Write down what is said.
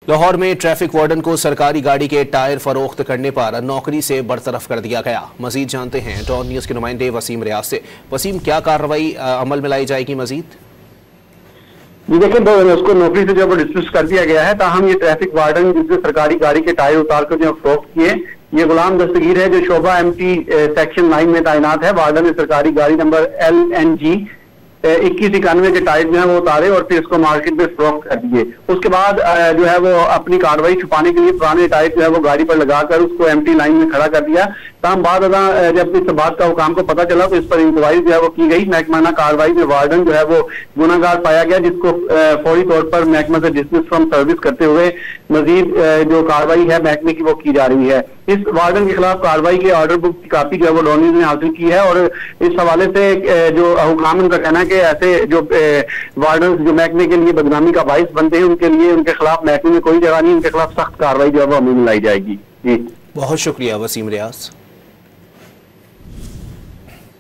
लाहौर में traffic warden को सरकारी गाड़ी के टायर फरोख्त करने पर नौकरी से बरतरफ कर दिया गया। मजीद जानते हैं डॉन न्यूज के नुमाइंदे वसीम रियाज से। वसीम, क्या कार्रवाई अमल में लाई जाएगी मजीद? जी देखिए, उसको नौकरी से जो डिसमिस कर दिया गया है, ताहम ये ट्रैफिक वार्डन जिसने सरकारी गाड़ी के टायर उतार कर जो फरोख्त किए, ये गुलाम दस्तगीर है जो शोभा एमटी सेक्शन 9 में तैनात है। वार्डन ने सरकारी गाड़ी नंबर LNG 2191 के टायर जो है वो उतारे और फिर इसको मार्केट में फरोख्त कर दिए। उसके बाद जो है वो अपनी कार्रवाई छुपाने के लिए पुराने टायर जो है वो गाड़ी पर लगाकर उसको एमटी लाइन में खड़ा कर दिया। तमाम बाद जब इस बात का हुकाम को पता चला तो इस पर इंक्वायरी जो है वो की गई। महकमाना कार्रवाई में वार्डन जो है वो गुनाहगार पाया गया, जिसको फौरी तौर पर महकमा से डिसमिस फ्रॉम सर्विस करते हुए मजीद जो कार्रवाई है महकमे की वो की जा रही है। इस वार्डन के खिलाफ कार्रवाई के ऑर्डर बुक की कापी जो है वो डॉन न्यूज ने हासिल की है और इस हवाले से जो हुकाम उनका कहना है कि ऐसे जो वार्डन जो महकमे के लिए बदनामी का बाइस बनते हैं उनके लिए उनके खिलाफ महकमे में कोई जगह नहीं, उनके खिलाफ सख्त कार्रवाई जो है वो अमल में लाई जाएगी। जी बहुत शुक्रिया वसीम रियाज।